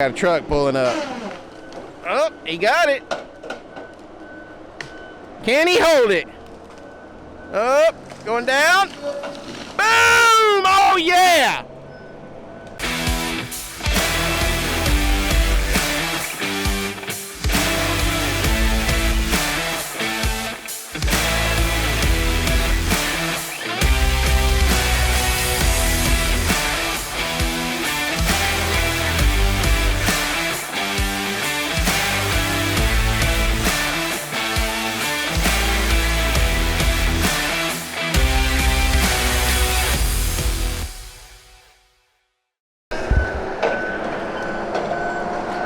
Got a truck pulling up. Oh, he got it. Can he hold it? Up, going down. Boom! Oh yeah!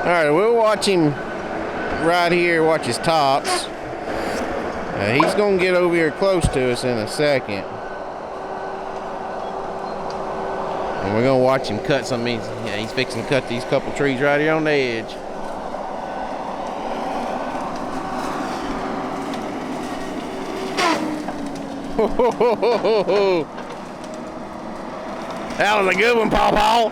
Alright, we'll watch him right here, watch his tops. He's going to get over here close to us in a second. And we're going to watch him cut some of these. Yeah, he's fixing to cut these couple trees right here on the edge. That was a good one, Paw.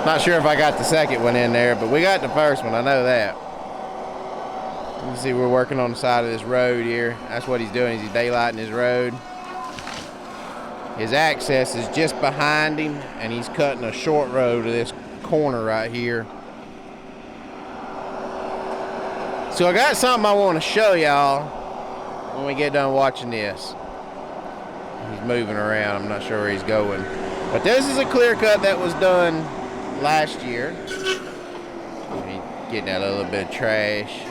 Not sure if I got the second one in there, but we got the first one, I know that. You can see we're working on the side of this road here. That's what he's doing, he's daylighting his road. His access is just behind him, and he's cutting a short road to this corner right here. So I got something I want to show y'all when we get done watching this. He's moving around, I'm not sure where he's going. But this is a clear cut that was done last year. Getting out a little bit of trash.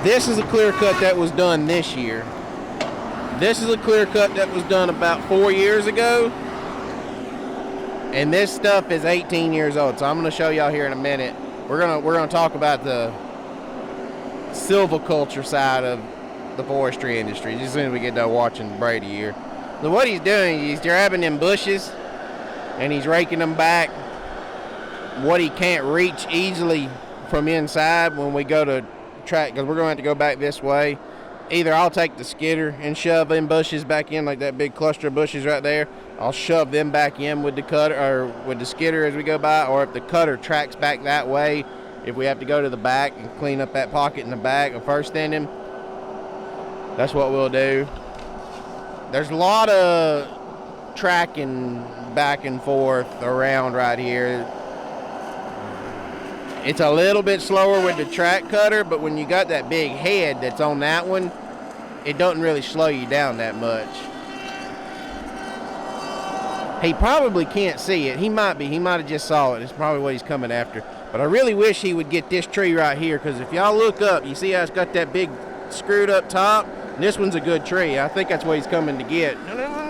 This is a clear cut that was done this year. This is a clear cut that was done about 4 years ago. And this stuff is 18 years old. So I'm going to show y'all here in a minute. We're gonna talk about the silviculture side of the forestry industry just as soon as we get done watching Brady here. So what he's doing, he's grabbing them bushes and he's raking them back. What he can't reach easily from inside when we go to track, because we're going to have to go back this way. Either I'll take the skidder and shove them bushes back in, like that big cluster of bushes right there. I'll shove them back in with the cutter or with the skidder as we go by, or if the cutter tracks back that way, if we have to go to the back and clean up that pocket in the back of first ending, that's what we'll do. There's a lot of tracking back and forth around right here. It's a little bit slower with the track cutter, but when you got that big head that's on that one, it doesn't really slow you down that much. He probably can't see it. He might have just saw it. It's probably what he's coming after. But I really wish he would get this tree right here, because if y'all look up, you see how it's got that big screwed up top? This one's a good tree. I think that's what he's coming to get. No.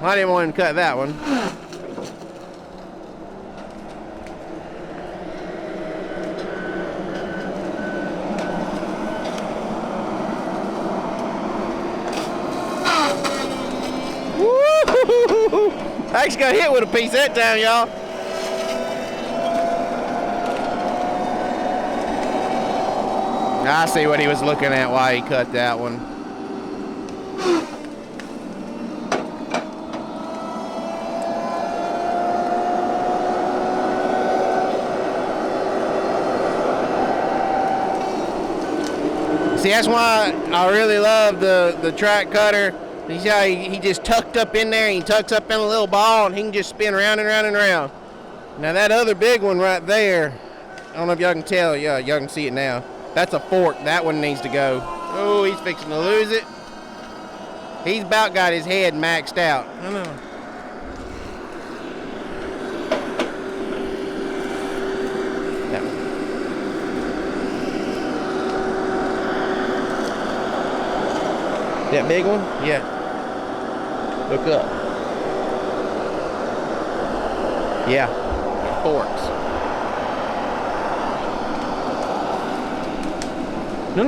I didn't want him to cut that one. I actually got hit with a piece that time, y'all. I see what he was looking at while he cut that one. See, that's why I really love the track cutter. You see how he just tucked up in there, and he tucks up in a little ball, and he can just spin around and round and round. Now that other big one right there, I don't know if y'all can tell. Yeah, y'all can see it now. That's a fork. That one needs to go. Oh, he's fixing to lose it. He's about got his head maxed out. I know. That one. That big one? Yeah. Look up. Yeah. Forks. No.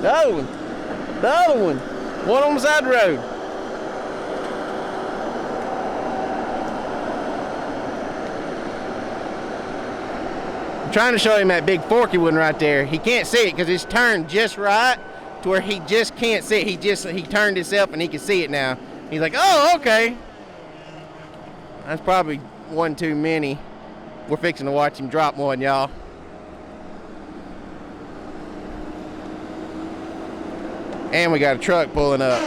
The other one. The other one. One on the side of the road. trying to show him that big forky one right there. He can't see it because it's turned just right to where he just can't see it. He turned himself and he can see it now. He's like, oh, okay. That's probably one too many. We're fixing to watch him drop one, y'all. And we got a truck pulling up.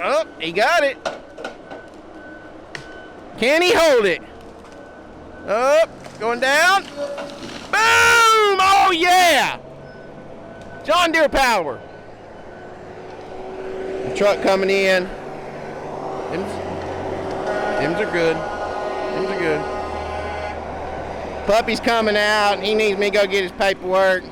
Oh, he got it. Can he hold it? Up, going down. Boom! Oh yeah! John Deere power. The truck coming in. Them's are good. Them's are good. Puppy's coming out. He needs me to go get his paperwork.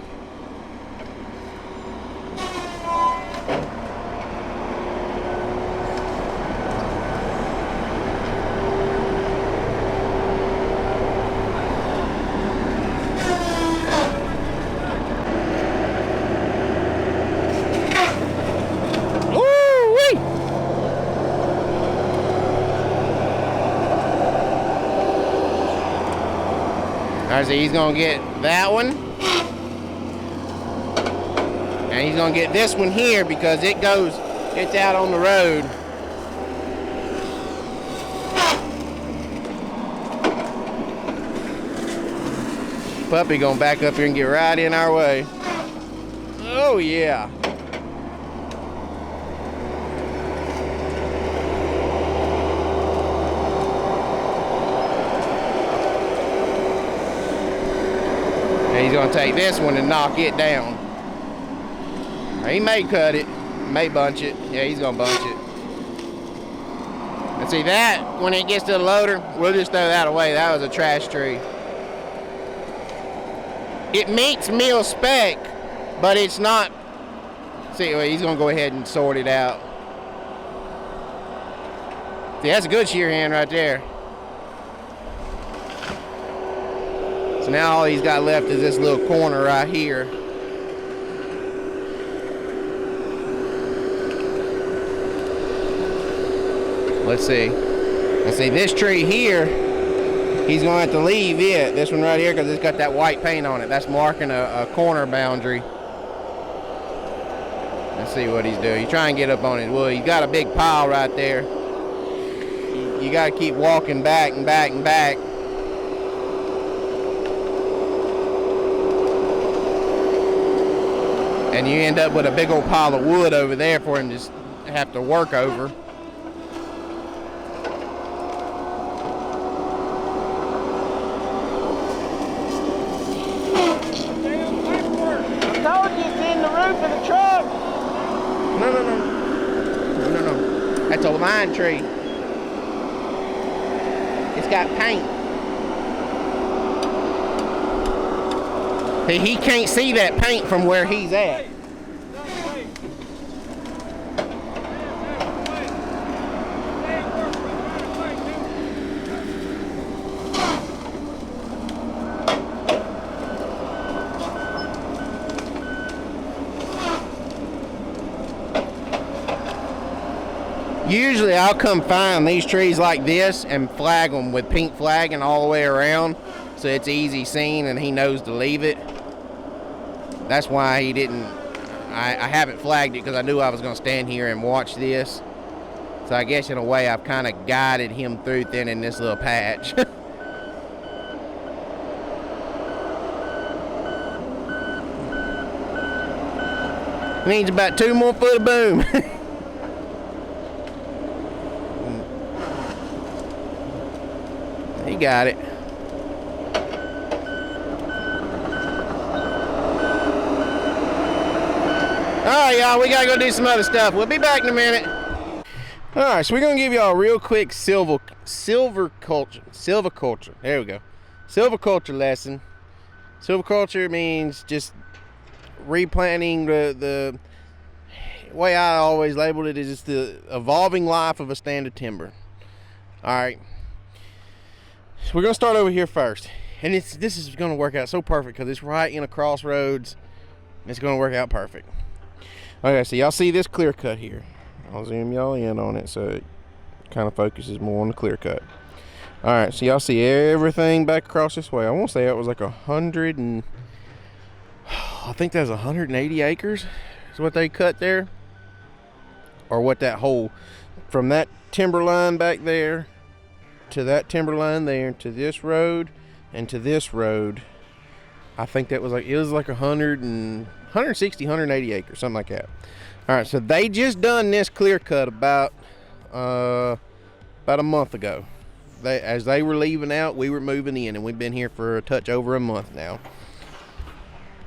Alright, so he's gonna get that one. And he's gonna get this one here because it's out on the road. Puppy gonna back up here and get right in our way. Oh yeah. He's gonna take this one and knock it down. He may cut it, may bunch it. Yeah, he's gonna bunch it. And see that, when it gets to the loader, we'll just throw that away. That was a trash tree. It meets mill spec, but it's not. See, well, he's gonna go ahead and sort it out. See, that's a good shear hand right there. So now all he's got left is this little corner right here. Let's see. Let's see, this tree here, he's gonna have to leave it. This one right here, because it's got that white paint on it. That's marking a corner boundary. Let's see what he's doing. He's trying to get up on his wood. He's got a big pile right there. You gotta keep walking back and back and back. And you end up with a big old pile of wood over there for him to have to work over. I told you it's in the roof of the truck. No. That's a lime tree. It's got paint. He can't see that paint from where he's at. Usually I'll come find these trees like this and flag them with pink flagging all the way around so it's easy seen and he knows to leave it. That's why he didn't, I haven't flagged it because I knew I was going to stand here and watch this. So I guess in a way I've kind of guided him through thinning this little patch. Needs about 2 more foot of boom. He got it. Alright, y'all, we gotta go do some other stuff. We'll be back in a minute. Alright, so we're gonna give y'all a real quick silviculture. There we go. Silviculture lesson. Silviculture means just replanting. The way I always labeled it is just the evolving life of a stand of timber. Alright. So we're gonna start over here first. And this is gonna work out so perfect because it's right in a crossroads. It's gonna work out perfect. Okay, so y'all see this clear cut here. I'll zoom y'all in on it so it kind of focuses more on the clear cut. All right, so y'all see everything back across this way. I want to say it was like 100 and I think that's 180 acres is what they cut there, or what that whole, from that timber line back there to that timber line there to this road and to this road. I think that was like, it was like 160, 180 acres, something like that. All right, so they just done this clear cut about a month ago. As they were leaving out, we were moving in, and we've been here for a touch over a month now.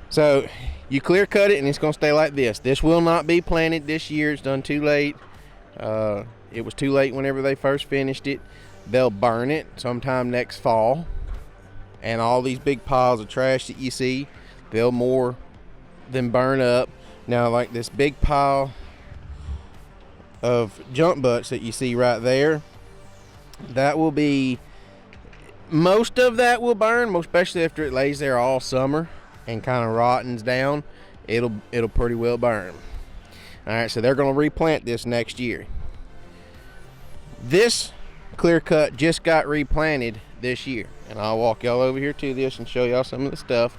So you clear cut it, and it's going to stay like this. This will not be planted this year. It's done too late. It was too late whenever they first finished it. They'll burn it sometime next fall, and all these big piles of trash that you see, they'll more than burn up. Now, like this big pile of junk butts that you see right there, that will be, most of that will burn, especially after it lays there all summer and kind of rottens down. It'll pretty well burn. All right, so they're going to replant this next year. This clear cut just got replanted this year, and I'll walk y'all over here to this and show y'all some of the stuff,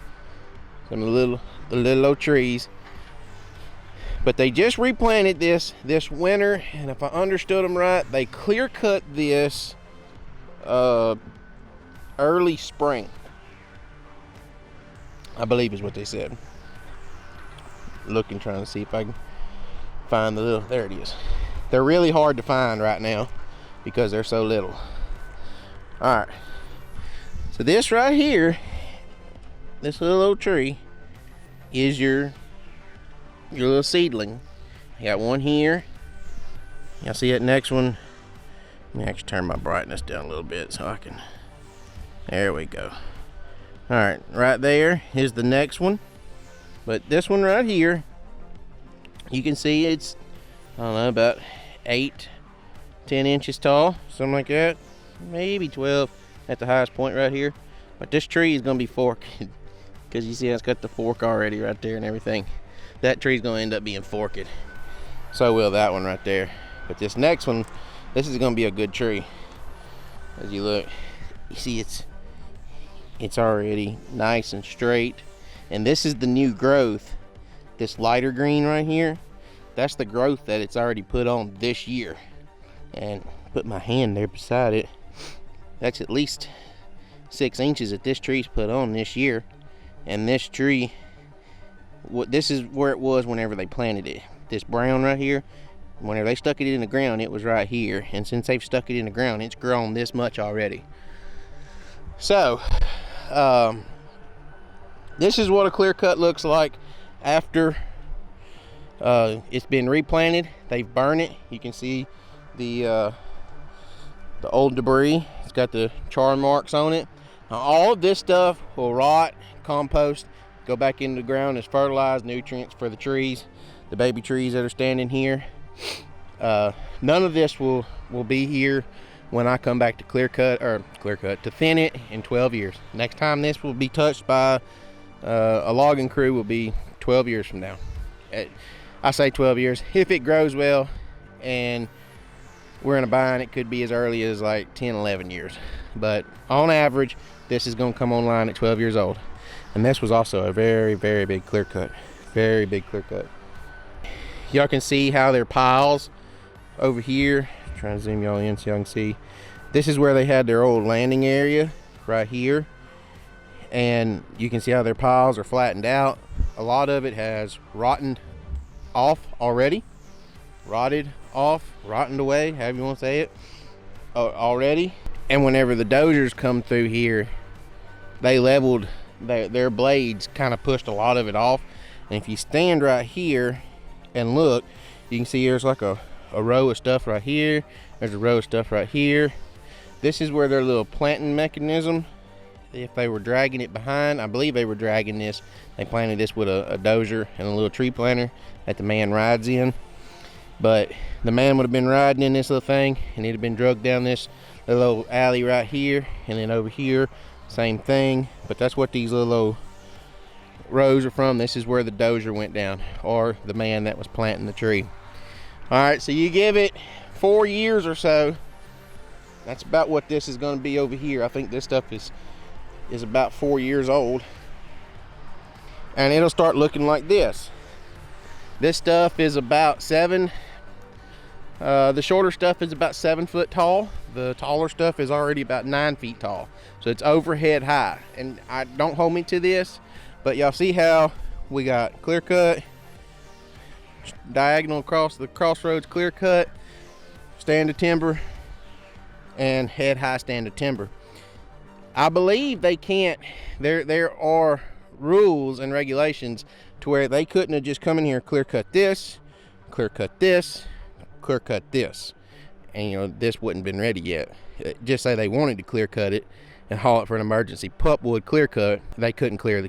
some of the little old trees. But they just replanted this winter, and if I understood them right, they clear cut this early spring, I believe is what they said. Looking, trying to see if I can find the little, there it is. They're really hard to find right now because they're so little. All right, so this right here, this little old tree is your little seedling. I got one here. Y'all see that next one? Let me actually turn my brightness down a little bit so I can, there we go. All right, right there is the next one. But this one right here, you can see it's, I don't know, about 8-10 inches tall, something like that. Maybe 12 at the highest point right here. But this tree is gonna be forked because you see it's got the fork already right there and everything. That tree's gonna end up being forked. So will that one right there. But this next one, this is gonna be a good tree. As you look, you see it's already nice and straight. And this is the new growth. This lighter green right here, that's the growth that it's already put on this year. And put my hand there beside it. That's at least 6 inches that this tree's put on this year. And this tree, this is where it was whenever they planted it. This brown right here, whenever they stuck it in the ground, it was right here. And since they've stuck it in the ground, it's grown this much already. So, this is what a clear cut looks like after it's been replanted. They've burned it. You can see the old debris. It's got the char marks on it. Now, all of this stuff will rot, compost, go back into the ground as fertilized nutrients for the trees, the baby trees that are standing here. None of this will be here when I come back to to thin it in 12 years. Next time this will be touched by a logging crew will be 12 years from now. I say 12 years. If it grows well and we're in a bind, it could be as early as like 10, 11 years. But on average, this is going to come online at 12 years old. And this was also a very, very big clear cut. Very big clear cut. Y'all can see how their piles over here. I'm trying to zoom y'all in so y'all can see. This is where they had their old landing area right here. And you can see how their piles are flattened out. A lot of it has rotted off already. Rotted off, rotted away, however you want to say it, already. And whenever the dozers come through here, they leveled their blades, kind of pushed a lot of it off. And if you stand right here and look, you can see there's like a row of stuff right here. There's a row of stuff right here. This is where their little planting mechanism, if they were dragging it behind, I believe they were dragging this. They planted this with a dozer and a little tree planter that the man rides in. But the man would have been riding in this little thing, and it'd have been drugged down this little alley right here, and then over here, same thing. But that's what these little rows are from. This is where the dozer went down, or the man that was planting the tree. All right, so you give it 4 years or so, That's about what this is going to be over here. I think this stuff is about 4 years old. And it'll start looking like this. This stuff is about 7. The shorter stuff is about 7 foot tall. The taller stuff is already about 9 feet tall. So it's overhead high. And don't hold me to this, but y'all see how we got clear cut, diagonal across the crossroads, clear cut, stand of timber, and head high stand of timber. I believe they can't, there are rules and regulations to where they couldn't have just come in here, clear cut this, clear cut this, clear cut this, and you know, this wouldn't been ready yet. Just say they wanted to clear cut it and haul it for an emergency pulpwood clear cut, they couldn't clear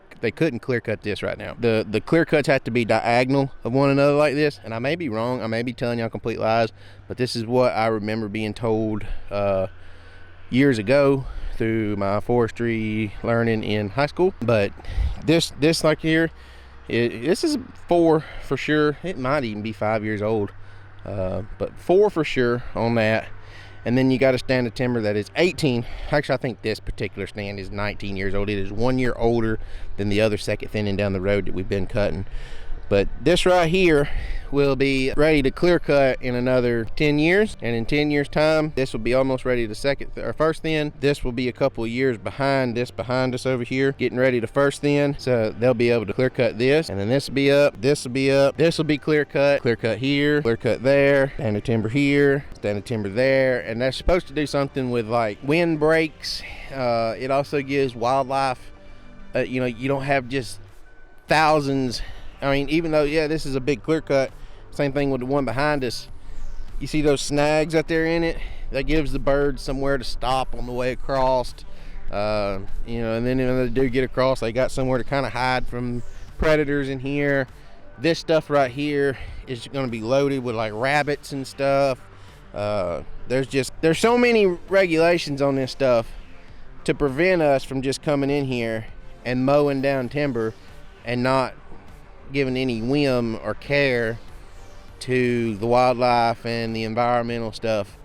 cut this right now. The clear cuts have to be diagonal of one another like this, and I may be wrong, I may be telling y'all complete lies, but this is what I remember being told years ago through my forestry learning in high school. But this like here, this is 4 for sure. It might even be 5 years old, but 4 for sure on that. And then you got a stand of timber that is 18. Actually, I think this particular stand is 19 years old. It is 1 year older than the other second thinning down the road that we've been cutting. But this right here will be ready to clear cut in another 10 years. And in 10 years time, this will be almost ready to first thin. This will be a couple of years behind us over here, getting ready to first thin. So they'll be able to clear cut this, and then this will be up, this will be up, this will be clear cut here, clear cut there, stand of timber here, stand of timber there. And they're supposed to do something with like wind breaks. It also gives wildlife, you know, you don't have just thousands. I mean, even though, yeah, this is a big clear cut, same thing with the one behind us. You see those snags out there in it? That gives the birds somewhere to stop on the way across. You know, and then when they do get across, they got somewhere to kind of hide from predators in here. This stuff right here is going to be loaded with like rabbits and stuff. There's so many regulations on this stuff to prevent us from just coming in here and mowing down timber and not giving any whim or care to the wildlife and the environmental stuff.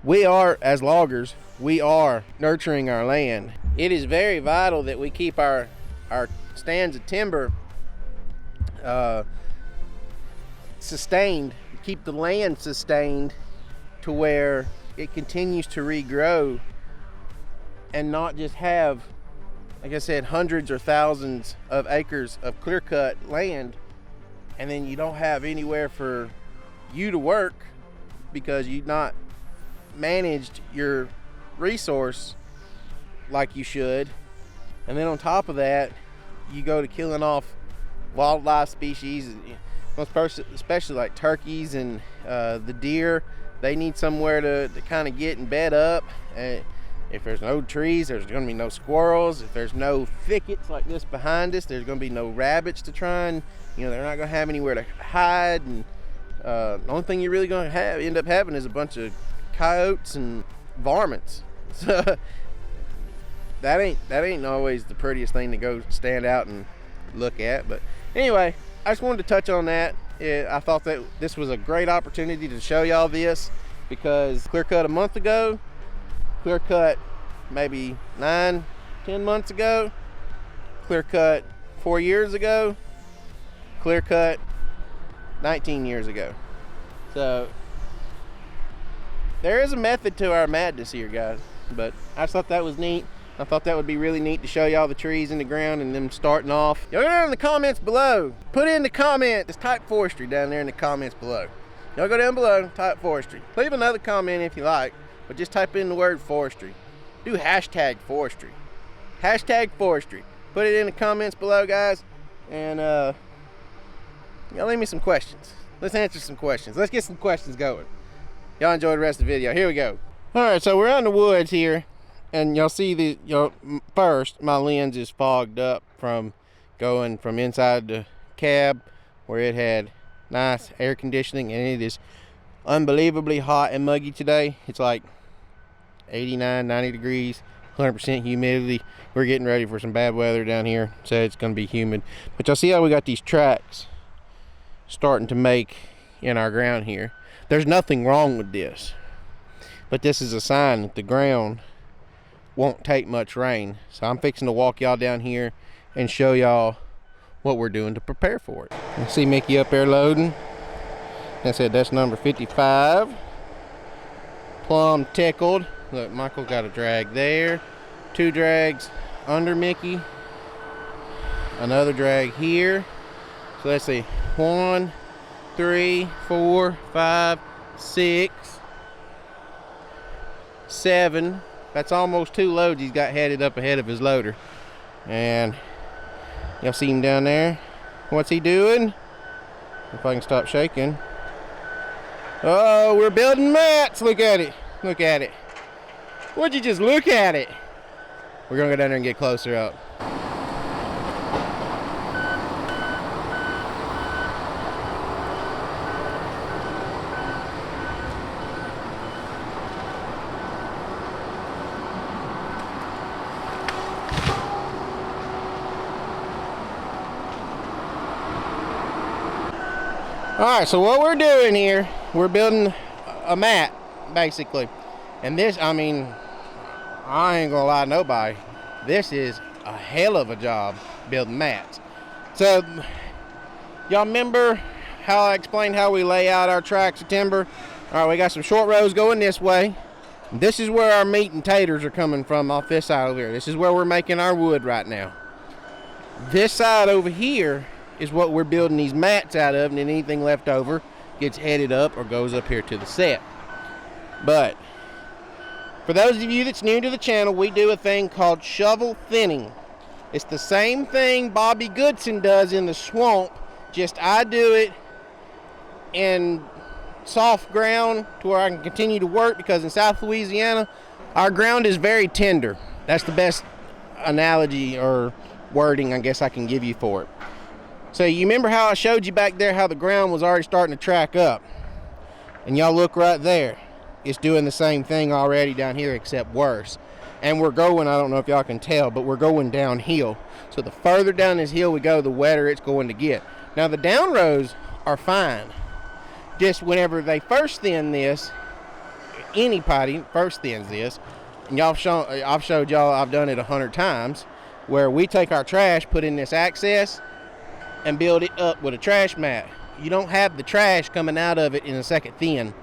We are, as loggers, we are nurturing our land. It is very vital that we keep our stands of timber sustained, keep the land sustained to where it continues to regrow and not just have, like I said, hundreds or thousands of acres of clear-cut land, and then you don't have anywhere for you to work because you've not managed your resource like you should. And then on top of that, you go to killing off wildlife species, especially like turkeys and the deer. They need somewhere to kind of get and bed up. If there's no trees, there's going to be no squirrels. If there's no thickets like this behind us, there's going to be no rabbits to try and, you know, they're not going to have anywhere to hide. And the only thing you're really going to end up having is a bunch of coyotes and varmints. So that ain't always the prettiest thing to go stand out and look at. But anyway, I just wanted to touch on that. I thought that this was a great opportunity to show y'all this, because clear cut a month ago, clear cut maybe 9-10 months ago, clear cut 4 years ago, clear cut 19 years ago. So there is a method to our madness here, guys. But I just thought that was neat. I thought that would be really neat to show y'all the trees in the ground and them starting off. Y'all go down in the comments below. Put in the comment, just type forestry down there in the comments below. Y'all go down below, type forestry. Leave another comment if you like, but just type in the word forestry. Do hashtag forestry. Hashtag forestry. Put it in the comments below, guys. And y'all leave me some questions. Let's answer some questions. Let's get some questions going. Y'all enjoy the rest of the video. Here we go. All right, so we're out in the woods here. And y'all see first, my lens is fogged up from going from inside the cab where it had nice air conditioning, and it is unbelievably hot and muggy today. It's like 89, 90 degrees, 100% humidity. We're getting ready for some bad weather down here, so it's going to be humid. But y'all see how we got these tracks starting to make in our ground here. There's nothing wrong with this. but this is a sign that the ground won't take much rain. So I'm fixing to walk y'all down here and show y'all what we're doing to prepare for it. You see Mickey up there loading. I said that's number 55. Plumb tickled. Look, Michael got a drag there. 2 drags under Mickey. Another drag here. So let's see. 1, 3, 4, 5, 6, 7. That's almost 2 loads he's got headed up ahead of his loader. And y'all see him down there? What's he doing? If I can stop shaking. Oh, we're building mats. Look at it. Look at it. Would you just look at it? We're gonna go down there and get closer up. Alright, so what we're doing here, we're building a mat, basically. And this, I mean, I ain't gonna lie to nobody, this is a hell of a job building mats. So, y'all remember how I explained how we lay out our tracks of timber? Alright, we got some short rows going this way. This is where our meat and taters are coming from off this side over here. This is where we're making our wood right now. This side over here is what we're building these mats out of, and then anything left over gets headed up or goes up here to the set. But for those of you that's new to the channel, we do a thing called shovel thinning. It's the same thing Bobby Goodson does in the swamp, just I do it in soft ground to where I can continue to work, because in South Louisiana our ground is very tender. That's the best analogy or wording I guess I can give you for it. So you remember how I showed you back there how the ground was already starting to track up? And y'all look right there. It's doing the same thing already down here, except worse. And we're going, I don't know if y'all can tell, but we're going downhill. So the further down this hill we go, the wetter it's going to get. Now the down rows are fine. Just whenever they first thin this, anybody first thins this, and I've showed y'all, I've done it 100 times, where we take our trash, put in this access, and build it up with a trash mat. You don't have the trash coming out of it in a second thin.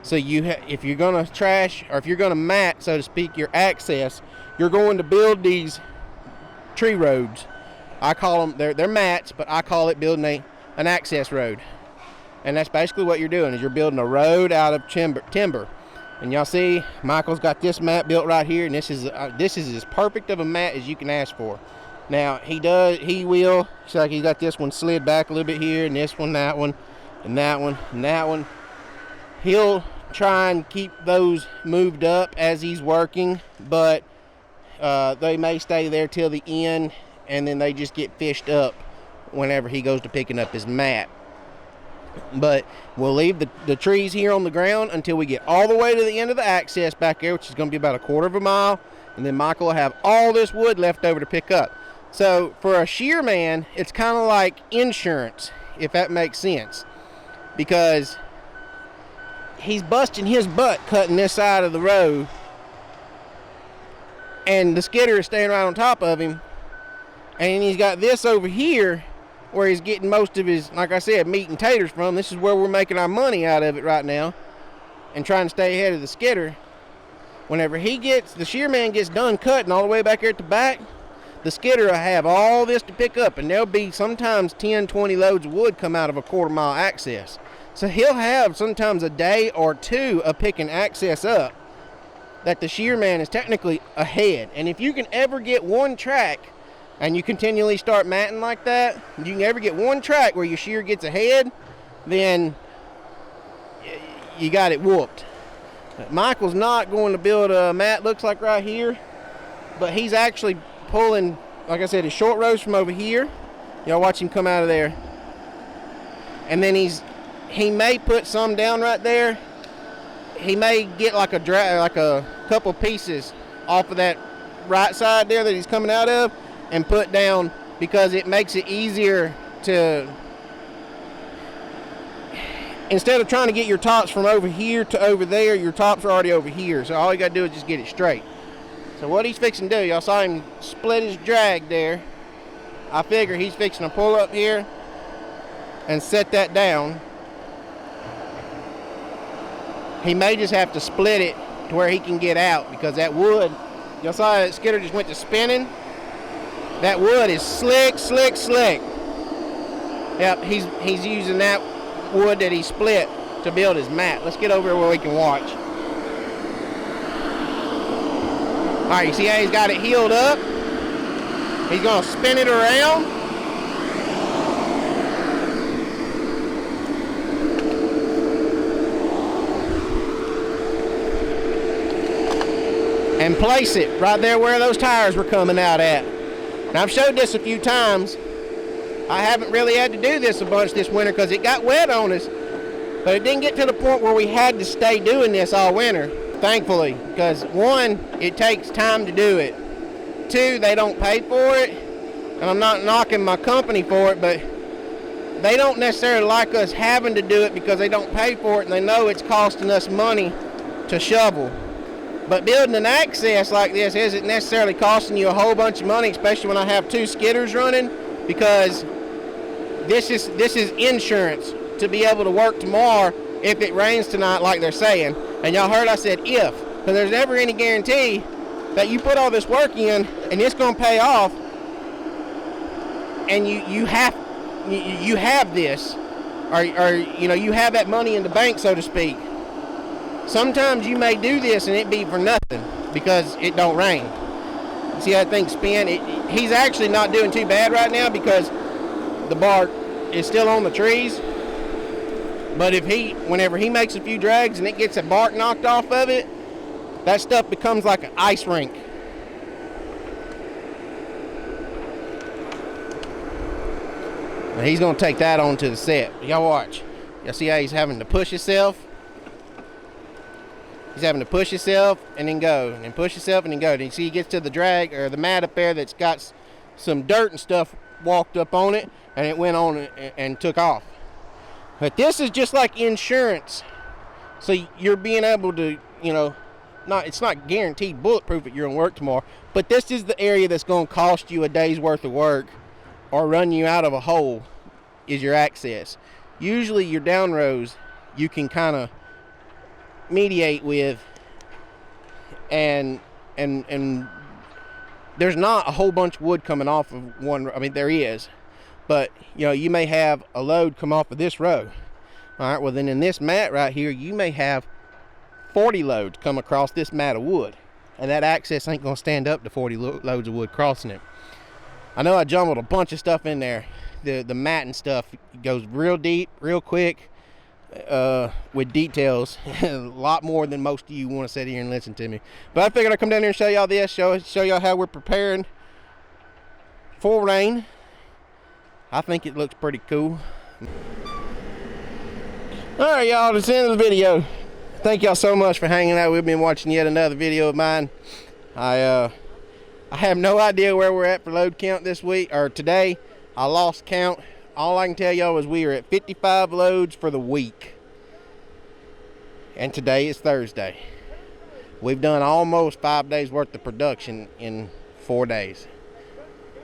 So if you're gonna trash, or if you're gonna mat, so to speak, your access, you're going to build these tree roads. I call them, they're mats, but I call it building an access road. And that's basically what you're doing, is you're building a road out of timber. And y'all see, Michael's got this mat built right here, and this is as perfect of a mat as you can ask for. Now it's like he's got this one slid back a little bit here, and this one, that one, and that one, and that one. He'll try and keep those moved up as he's working, but they may stay there till the end, and then they just get fished up whenever he goes to picking up his mat. But we'll leave the trees here on the ground until we get all the way to the end of the access back there, which is going to be about 1/4 of a mile, and then Michael will have all this wood left over to pick up. So for a shear man, it's kind of like insurance, if that makes sense, because he's busting his butt cutting this side of the road, and the skidder is staying right on top of him, and he's got this over here where he's getting most of his, like I said, meat and taters from. This is where we're making our money out of it right now, and trying to stay ahead of the skidder. Whenever the shear man gets done cutting all the way back here at the back, the skidder will have all this to pick up, and there'll be sometimes 10-20 loads of wood come out of a 1/4 mile access. So he'll have sometimes a day or two of picking access up that the shear man is technically ahead. And if you can ever get one track, and you continually start matting like that, you can ever get one track where your shear gets ahead, then you got it whooped. Michael's not going to build a mat, looks like right here, but he's actually pulling, like I said, his short rows from over here. Y'all watch him come out of there. And then he may put some down right there. He may get like a couple pieces off of that right side there that he's coming out of and put down, because it makes it easier to, instead of trying to get your tops from over here to over there, your tops are already over here. So all you got to do is just get it straight. So what he's fixing to do, y'all saw him split his drag there. I figure he's fixing to pull up here and set that down. He may just have to split it to where he can get out, because that wood, y'all saw that Skidder just went to spinning. That wood is slick, slick, slick. Yep, he's using that wood that he split to build his mat. Let's get over where we can watch. All right, you see how he's got it heeled up? He's gonna spin it around. And place it right there where those tires were coming out at. Now, I've showed this a few times. I haven't really had to do this a bunch this winter because it got wet on us, but it didn't get to the point where we had to stay doing this all winter, thankfully, because one, it takes time to do it. Two, they don't pay for it, and I'm not knocking my company for it, but they don't necessarily like us having to do it because they don't pay for it, and they know it's costing us money to shovel. But building an access like this isn't necessarily costing you a whole bunch of money, especially when I have 2 skidders running, because this is insurance to be able to work tomorrow if it rains tonight, like they're saying. And y'all heard I said if, because there's never any guarantee that you put all this work in and it's going to pay off, and you have this, or you know, you have that money in the bank, so to speak. Sometimes you may do this and it be for nothing because it don't rain. See how that thing spin? He's actually not doing too bad right now because the bark is still on the trees. But whenever he makes a few drags and it gets the bark knocked off of it, that stuff becomes like an ice rink. Now he's gonna take that onto the set. Y'all watch. Y'all see how he's having to push himself? He's having to push himself and then go, and then push himself and then go. And you see he gets to the drag or the mat up there that's got some dirt and stuff walked up on it, and it went on and took off. But this is just like insurance. So you're being able to, you know, it's not guaranteed bulletproof that you're going to work tomorrow, but this is the area that's going to cost you a day's worth of work or run you out of a hole, is your access. Usually your down rows you can kind of mediate with, and there's not a whole bunch of wood coming off of one. I mean, there is, but you know, you may have a load come off of this row. All right, well then in this mat right here, you may have 40 loads come across this mat of wood, and that access ain't gonna stand up to 40 loads of wood crossing it. I know I jumbled a bunch of stuff in there. The mat and stuff goes real deep, real quick, with details, a lot more than most of you want to sit here and listen to me. But I figured I'd come down here and show y'all this, show y'all how we're preparing for rain. I think it looks pretty cool. Alright y'all, that's the end of the video. Thank y'all so much for hanging out with me and watching yet another video of mine. I have no idea where we're at for load count this week, or today. I lost count. All I can tell y'all is we are at 55 loads for the week. And today is Thursday. We've done almost 5 days worth of production in 4 days.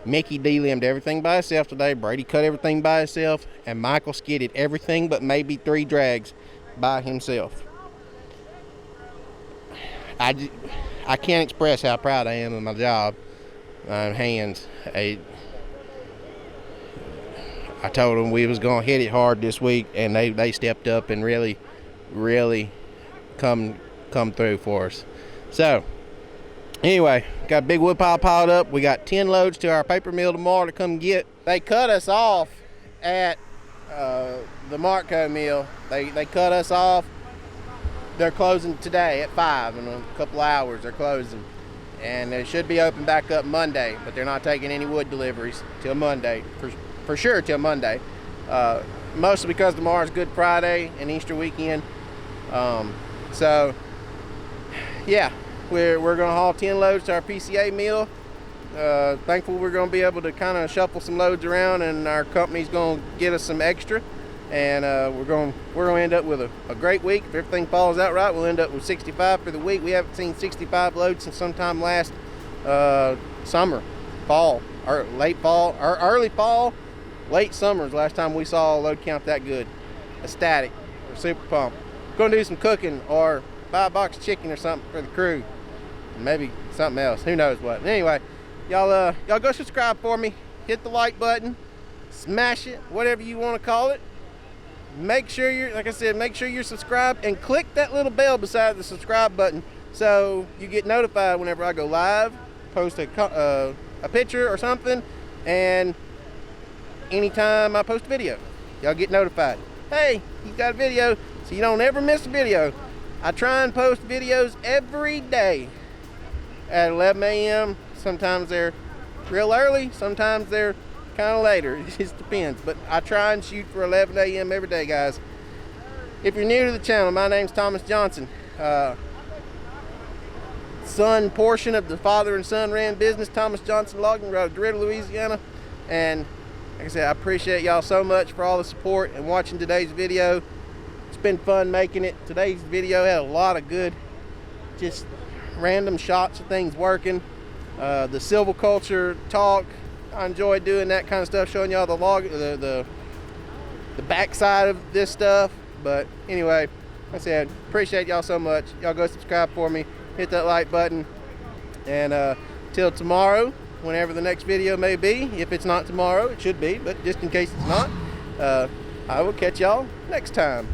Mickey de-limbed everything by himself today. Brady cut everything by himself. And Michael skidded everything but maybe 3 drags by himself. I can't express how proud I am of my job. Hands. I told them we was going to hit it hard this week, and they stepped up and really come through for us. So, anyway, got a big wood pile piled up. We got 10 loads to our paper mill tomorrow to come get. They cut us off at the Marco mill. They cut us off. They're closing today at 5. In a couple hours, they're closing. And they should be open back up Monday, but they're not taking any wood deliveries till Monday. For sure till Monday, mostly because tomorrow's Good Friday and Easter weekend. So yeah, we're gonna haul 10 loads to our PCA mill. Thankful we're gonna be able to kind of shuffle some loads around, and our company's gonna get us some extra, and we're going to end up with a great week. If everything falls out right, we'll end up with 65 for the week. We haven't seen 65 loads since sometime last summer, fall, or late fall, or early fall, late summer is the last time we saw a load count that good. Ecstatic. We're super pumped. Going to do some cooking or buy a box of chicken or something for the crew. Maybe something else. Who knows what. Anyway, y'all go subscribe for me. Hit the like button. Smash it. Whatever you want to call it. Make sure you're, like I said, make sure you're subscribed and click that little bell beside the subscribe button so you get notified whenever I go live, post a picture or something, and anytime I post a video, y'all get notified. Hey, he's got a video, so you don't ever miss a video. I try and post videos every day at 11 a.m. Sometimes they're real early, sometimes they're kind of later. It just depends, but I try and shoot for 11 a.m. every day, guys. If you're new to the channel, my name's Thomas Johnson. Son portion of the father and son ran business, Thomas Johnson Logging, out of DeRidder, Louisiana. And like I said, I appreciate y'all so much for all the support and watching today's video. It's been fun making it. Today's video had a lot of good, just random shots of things working. The silviculture talk, I enjoy doing that kind of stuff, showing y'all the backside of this stuff. But anyway, like I said, appreciate y'all so much. Y'all go subscribe for me, hit that like button, and till tomorrow, whenever the next video may be. If it's not tomorrow, it should be, but just in case it's not, I will catch y'all next time.